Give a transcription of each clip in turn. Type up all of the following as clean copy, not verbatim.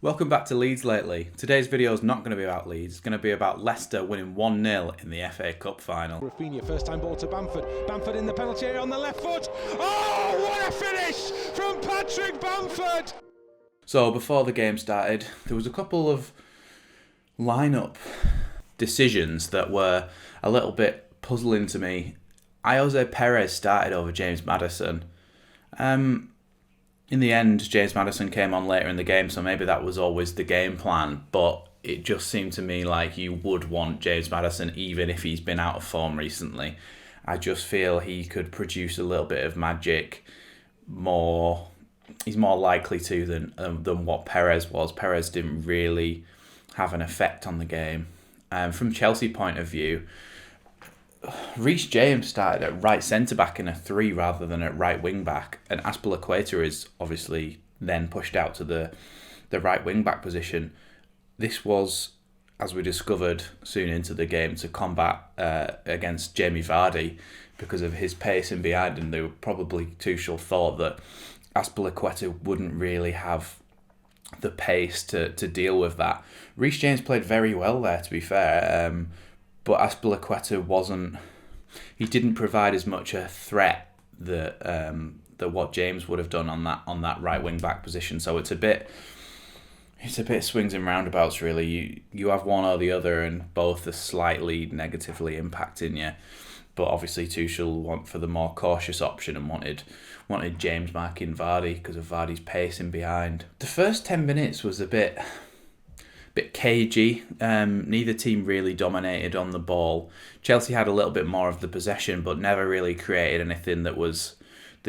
Welcome back to Leeds Lately. Today's video is not going to be about Leeds, it's going to be about Leicester winning 1-0 in the FA Cup final. Rafinha, first time ball to Bamford. Bamford in the penalty area on the left foot. Oh, what a finish from Patrick Bamford! So before the game started, there was a couple of lineup decisions that were a little bit puzzling to me. Jose Perez started over James Maddison. In the end, James Maddison came on later in the game, so maybe that was always the game plan, but it just seemed to me like you would want James Maddison even if he's been out of form recently. I just feel he could produce a little bit of magic more. He's more likely to than what Perez was. Perez didn't really have an effect on the game. From Chelsea point of view, Reece James started at right centre-back in a 3 rather than at right wing-back, and Azpilicueta is obviously then pushed out to the right wing-back position. This was, as we discovered soon into the game, to combat against Jamie Vardy because of his pace in behind, and they were probably Tuchel thought that Azpilicueta wouldn't really have the pace to deal with that. Reece James played very well there, to be fair, but Azpilicueta he didn't provide as much a threat that what James would have done on that right wing back position. So it's a bit swings and roundabouts really. You have one or the other, and both are slightly negatively impacting you. But obviously Tuchel went for the more cautious option and wanted James marking Vardy because of Vardy's pace in behind. The first 10 minutes was a bit cagey. Neither team really dominated on the ball. Chelsea had a little bit more of the possession, but never really created anything that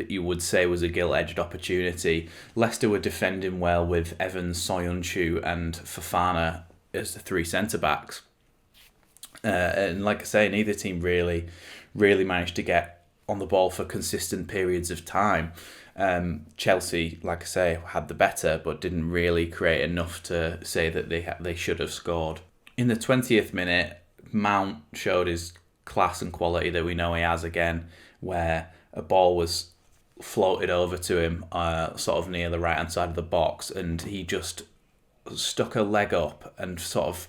you would say was a gilt-edged opportunity. Leicester were defending well with Evans, Soyuncu and Fofana as the 3 centre-backs. And like I say, neither team really managed to get on the ball for consistent periods of time. Chelsea, like I say, had the better, but didn't really create enough to say that they should have scored. In the 20th minute, Mount showed his class and quality that we know he has again, where a ball was floated over to him, sort of near the right-hand side of the box, and he just stuck a leg up and sort of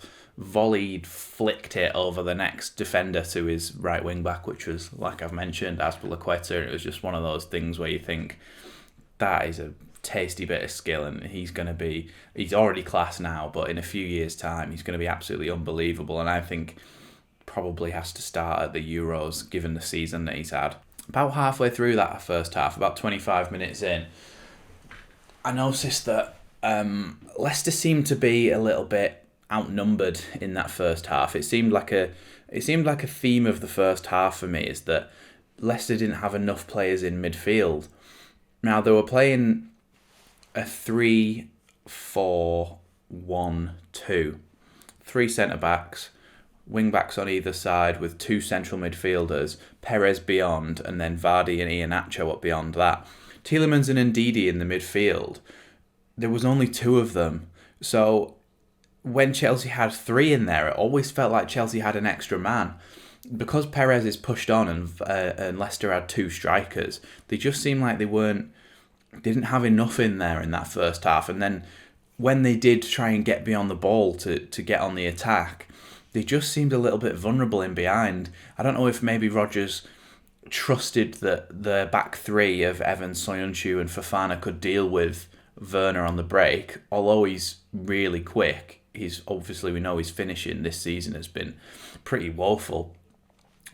flicked it over the next defender to his right wing back, which was, like I've mentioned, Azpilicueta. It was just one of those things where you think that is a tasty bit of skill, and he's already class now, but in a few years' time he's going to be absolutely unbelievable, and I think probably has to start at the Euros given the season that he's had. About halfway through that first half, about 25 minutes in, I noticed that Leicester seemed to be a little bit outnumbered in that first half. It seemed like a theme of the first half for me is that Leicester didn't have enough players in midfield. Now they were playing a 3-4-1-2, 3 centre backs, wing backs on either side with 2 central midfielders, Perez beyond, and then Vardy and Iheanacho up beyond that. Tielemans and Ndidi in the midfield. There was only 2 of them, so when Chelsea had 3 in there, it always felt like Chelsea had an extra man. Because Perez is pushed on and Leicester had 2 strikers, they just seemed like they didn't have enough in there in that first half. And then when they did try and get beyond the ball to get on the attack, they just seemed a little bit vulnerable in behind. I don't know if maybe Rodgers trusted that the back 3 of Evans, Soyuncu and Fofana could deal with Werner on the break. Although he's really quick, we know his finishing this season has been pretty woeful.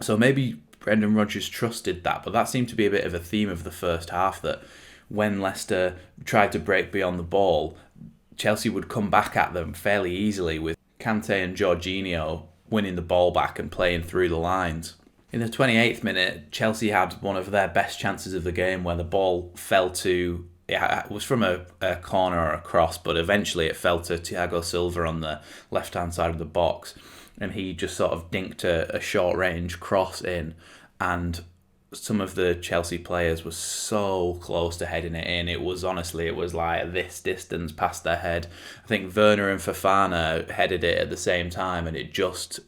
So maybe Brendan Rodgers trusted that, but that seemed to be a bit of a theme of the first half, that when Leicester tried to break beyond the ball, Chelsea would come back at them fairly easily, with Kante and Jorginho winning the ball back and playing through the lines. In the 28th minute, Chelsea had one of their best chances of the game where the ball it was from a corner or a cross, but eventually it fell to Thiago Silva on the left-hand side of the box, and he just sort of dinked a short-range cross in, and some of the Chelsea players were so close to heading it in. It was like this distance past their head. I think Werner and Fofana headed it at the same time, and it just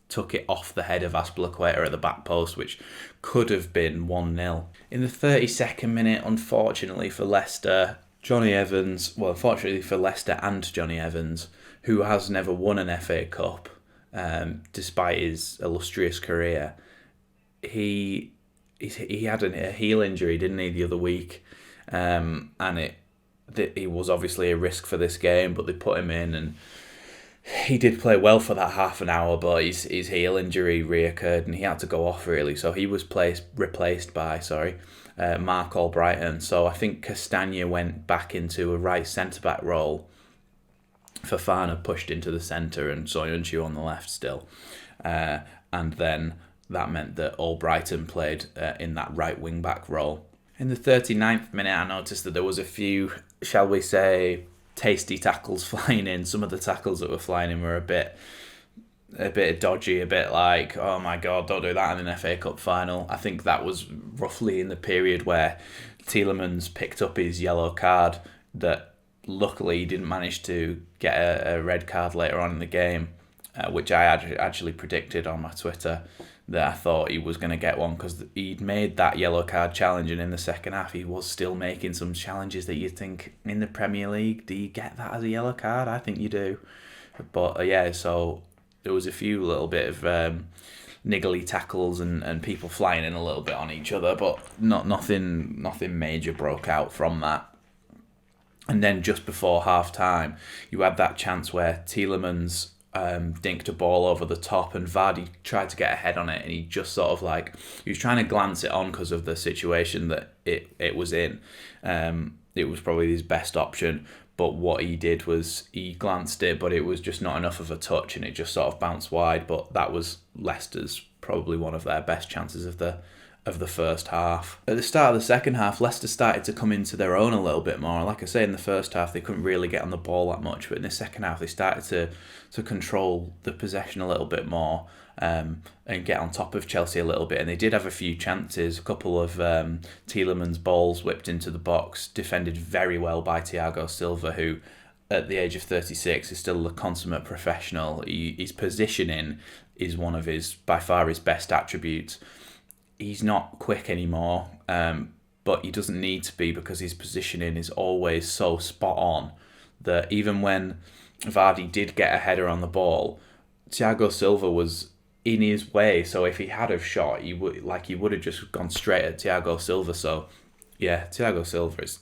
took it off the head of Azpilicueta at the back post, which could have been 1-0. In the 32nd minute, unfortunately for Leicester, Johnny Evans, well, unfortunately for Leicester and Johnny Evans, who has never won an FA Cup, despite his illustrious career, he had a heel injury, didn't he, the other week, and he was obviously a risk for this game, but they put him in, and he did play well for that half an hour, but his heel injury reoccurred and he had to go off really. So he was replaced by Mark Albrighton. So I think Castagna went back into a right centre back role. Fofana pushed into the centre and Soyuncu on the left still, and then that meant that Albrighton played in that right wing back role. In the 39th minute, I noticed that there was a few, shall we say, tasty tackles flying in. Some of the tackles that were flying in were a bit dodgy, a bit like, oh my god, don't do that in an FA Cup final. I think that was roughly in the period where Tielemans picked up his yellow card, that luckily he didn't manage to get a red card later on in the game, which I actually predicted on my Twitter that I thought he was going to get one, because he'd made that yellow card challenge, and in the second half he was still making some challenges that you'd think, in the Premier League, do you get that as a yellow card? I think you do. But yeah, so there was a few little bit of niggly tackles and people flying in a little bit on each other, but nothing major broke out from that. And then just before half time, you had that chance where Tielemans dinked a ball over the top and Vardy tried to get a head on it, and he just sort of he was trying to glance it on because of the situation that it was in. It was probably his best option, but what he did was he glanced it, but it was just not enough of a touch and it just sort of bounced wide. But that was Leicester's probably one of their best chances of the first half. At the start of the second half, Leicester started to come into their own a little bit more. Like I say, in the first half, they couldn't really get on the ball that much, but in the second half, they started to control the possession a little bit more, and get on top of Chelsea a little bit. And they did have a few chances, a couple of Tielemans balls whipped into the box, defended very well by Thiago Silva, who at the age of 36 is still a consummate professional. His positioning is one of by far his best attributes. He's not quick anymore, but he doesn't need to be, because his positioning is always so spot on that even when Vardy did get a header on the ball, Thiago Silva was in his way. So if he had have shot, he would have just gone straight at Thiago Silva. So yeah, Thiago Silva is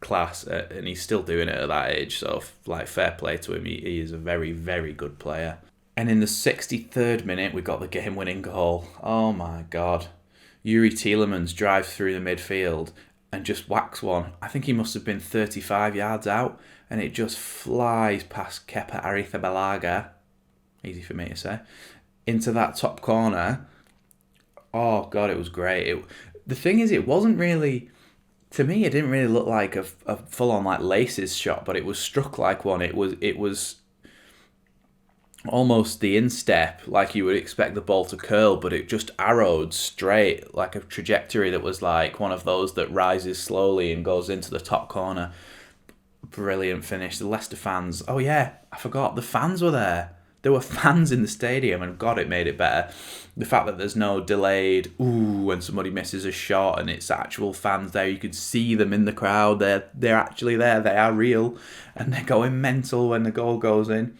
class, and he's still doing it at that age. So fair play to him. He is a very, very good player. And in the 63rd minute, we got the game-winning goal. Oh my God. Yuri Tielemans drives through the midfield and just whacks one. I think he must have been 35 yards out, and it just flies past Kepa Arrizabalaga, easy for me to say, into that top corner. Oh God, it was great. The thing is, it wasn't really, to me, it didn't really look like a full-on laces shot, but it was struck like one. It was almost the instep, like you would expect the ball to curl, but it just arrowed straight, like a trajectory that was like one of those that rises slowly and goes into the top corner. Brilliant finish. The Leicester fans, oh yeah, I forgot, the fans were there. There were fans in the stadium, and God, it made it better. The fact that there's no delayed, when somebody misses a shot and it's actual fans there, you could see them in the crowd, they're actually there, they are real, and they're going mental when the goal goes in.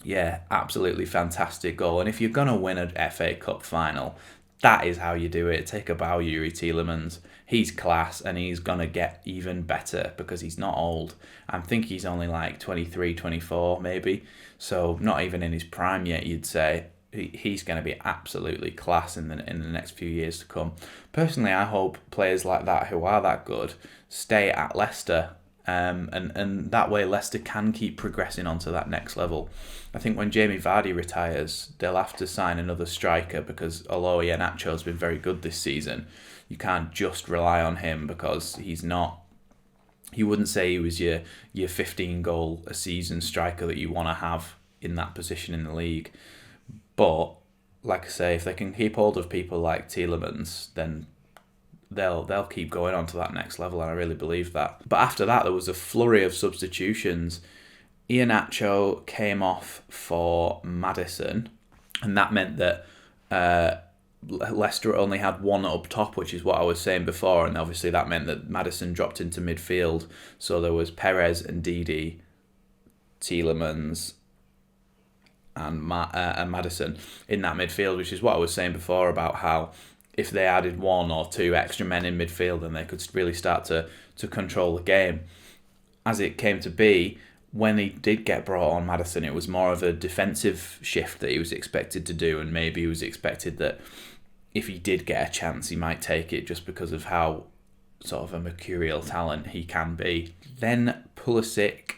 Yeah, absolutely fantastic goal. And if you're going to win an FA Cup final, that is how you do it. Take a bow, Yuri Tielemans. He's class, and he's going to get even better because he's not old. I think he's only 23, 24 maybe. So not even in his prime yet, you'd say. He's going to be absolutely class in the next few years to come. Personally, I hope players like that who are that good stay at Leicester. And that way Leicester can keep progressing onto that next level. I think when Jamie Vardy retires, they'll have to sign another striker, because although Iheanacho's been very good this season, you can't just rely on him, because he's not. You wouldn't say he was your 15 goal a season striker that you want to have in that position in the league. But like I say, if they can keep hold of people like Tielemans, then they'll keep going on to that next level, and I really believe that. But after that, there was a flurry of substitutions. Iheanacho came off for Maddison, and that meant that Leicester only had one up top, which is what I was saying before, and obviously that meant that Maddison dropped into midfield. So there was Perez and Didi, Tielemans, and Maddison in that midfield, which is what I was saying before about how if they added one or two extra men in midfield, then they could really start to control the game. As it came to be, when he did get brought on, Maddison, it was more of a defensive shift that he was expected to do, and maybe he was expected that if he did get a chance, he might take it just because of how sort of a mercurial talent he can be. Then Pulisic,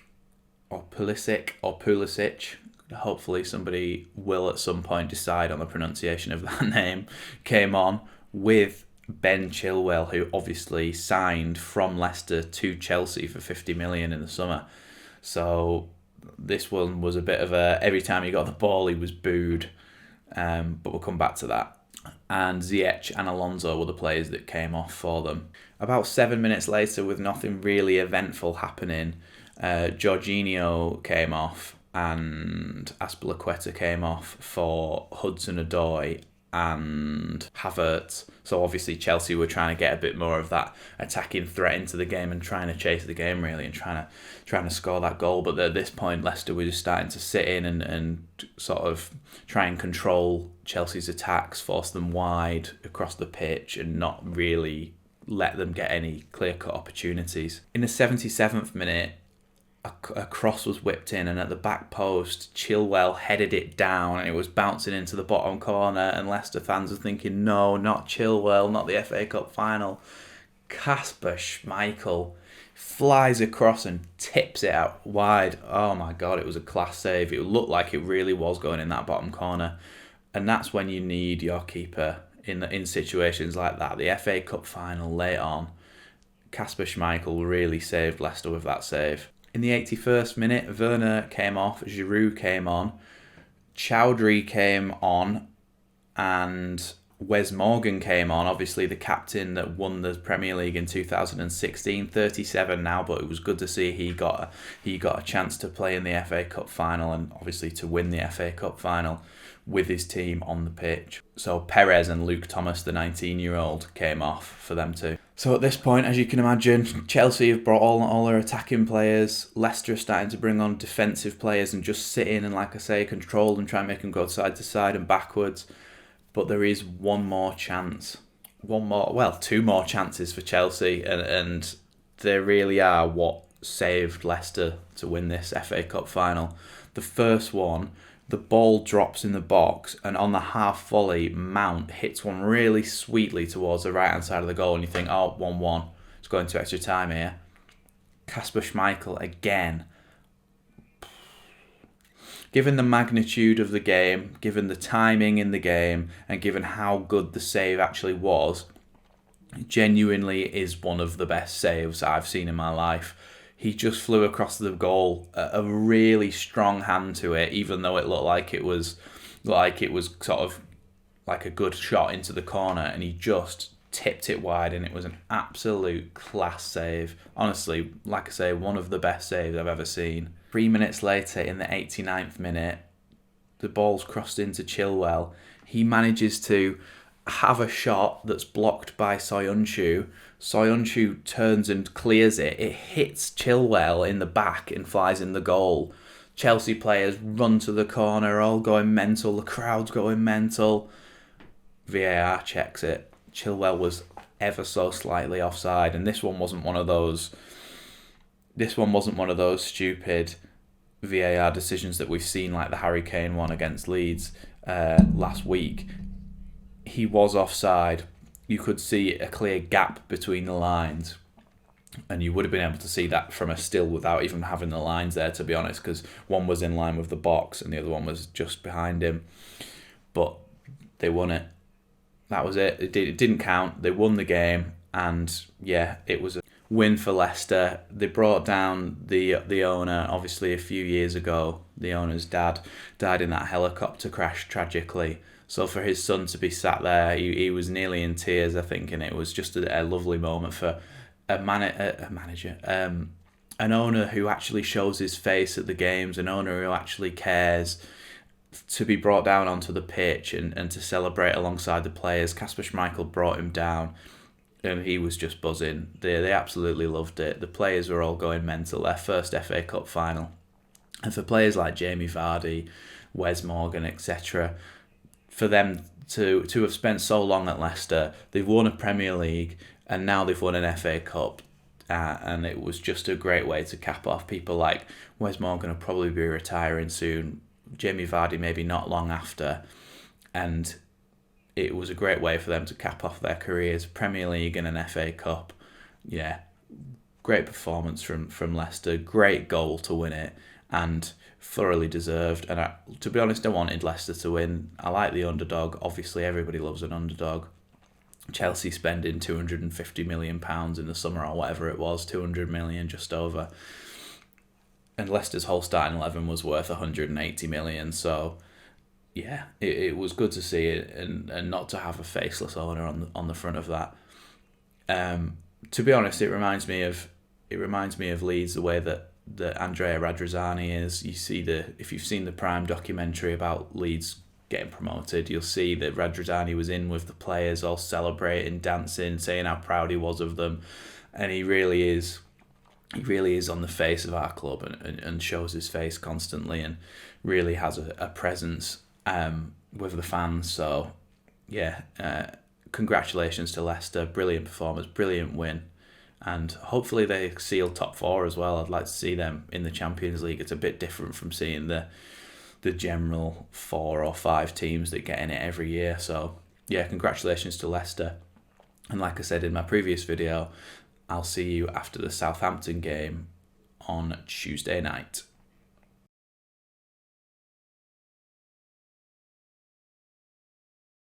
hopefully somebody will at some point decide on the pronunciation of that name, came on with Ben Chilwell, who obviously signed from Leicester to Chelsea for 50 million in the summer. So this one was a bit of a, every time he got the ball he was booed, but we'll come back to that. And Ziyech and Alonso were the players that came off for them. About 7 minutes later, with nothing really eventful happening, Jorginho came off and Azpilicueta came off for Hudson-Odoi and Havertz. So obviously Chelsea were trying to get a bit more of that attacking threat into the game and trying to chase the game really and trying to score that goal. But at this point, Leicester were just starting to sit in and sort of try and control Chelsea's attacks, force them wide across the pitch and not really let them get any clear-cut opportunities. In the 77th minute, a cross was whipped in, and at the back post, Chilwell headed it down, and it was bouncing into the bottom corner, and Leicester fans were thinking, no, not Chilwell, not the FA Cup final. Kasper Schmeichel flies across and tips it out wide. Oh my God, it was a class save. It looked like it really was going in that bottom corner, and that's when you need your keeper in situations like that. The FA Cup final late on, Kasper Schmeichel really saved Leicester with that save. In the 81st minute, Werner came off, Giroud came on, Chowdhury came on, and Wes Morgan came on, obviously the captain that won the Premier League in 2016, 37 now, but it was good to see he got a chance to play in the FA Cup final and obviously to win the FA Cup final with his team on the pitch. So Perez and Luke Thomas, the 19-year-old, came off for them too. So at this point, as you can imagine, Chelsea have brought all their attacking players. Leicester are starting to bring on defensive players and just sit in and, like I say, control and try and make them go side to side and backwards. But there is one more chance. Two more chances for Chelsea, and they really are what saved Leicester to win this FA Cup final. The first one, the ball drops in the box, and on the half volley, Mount hits one really sweetly towards the right-hand side of the goal, and you think, oh, 1-1, it's going to extra time here. Kasper Schmeichel again. Given the magnitude of the game, given the timing in the game, and given how good the save actually was, it genuinely is one of the best saves I've seen in my life. He just flew across the goal, a really strong hand to it, even though it looked like it was sort of like a good shot into the corner, and he just tipped it wide, and it was an absolute class save. Honestly, like I say, one of the best saves I've ever seen. 3 minutes later, in the 89th minute, the ball's crossed into Chilwell. He manages to have a shot that's blocked by Soyuncu. Soyuncu turns and clears it. It hits Chilwell in the back and flies in the goal. Chelsea players run to the corner, all going mental. The crowd's going mental. VAR checks it. Chilwell was ever so slightly offside, and this one wasn't one of those stupid VAR decisions that we've seen, like the Harry Kane one against Leeds last week. He was offside. You could see a clear gap between the lines, and you would have been able to see that from a still without even having the lines there, to be honest, because one was in line with the box and the other one was just behind him. But they won it. That was it. It didn't count. They won the game, and yeah, it was a win for Leicester. They brought down the owner, obviously, a few years ago. The owner's dad died in that helicopter crash, tragically. So for his son to be sat there, he was nearly in tears, I think, and it was just a lovely moment for an owner who actually shows his face at the games, an owner who actually cares. to be brought down onto the pitch and to celebrate alongside the players. Kasper Schmeichel brought him down, and he was just buzzing. They absolutely loved it. The players were all going mental. Their first FA Cup final. And for players like Jamie Vardy, Wes Morgan, etc., for them to have spent so long at Leicester, they've won a Premier League, and now they've won an FA Cup. And it was just a great way to cap off. People like Wes Morgan will probably be retiring soon. Jamie Vardy maybe not long after. And it was a great way for them to cap off their careers. Premier League and an FA Cup. Yeah, great performance from Leicester. Great goal to win it, and thoroughly deserved. And to be honest, I wanted Leicester to win. I like the underdog. Obviously, everybody loves an underdog. Chelsea spending £250 million in the summer or whatever it was, 200 million just over. And Leicester's whole starting 11 was worth 180 million. So, yeah, it was good to see it and not to have a faceless owner on the front of that. To be honest, it reminds me of Leeds, the way that Andrea Radrizzani is. If you've seen the Prime documentary about Leeds getting promoted, you'll see that Radrizzani was in with the players, all celebrating, dancing, saying how proud he was of them, and he really is on the face of our club and shows his face constantly and really has a presence with the fans. So yeah, congratulations to Leicester. Brilliant performance, brilliant win, and hopefully they seal top 4 as well. I'd like to see them in the Champions League. It's a bit different from seeing the general 4 or 5 teams that get in it every year. So yeah, congratulations to Leicester. And like I said in my previous video, I'll see you after the Southampton game on Tuesday night.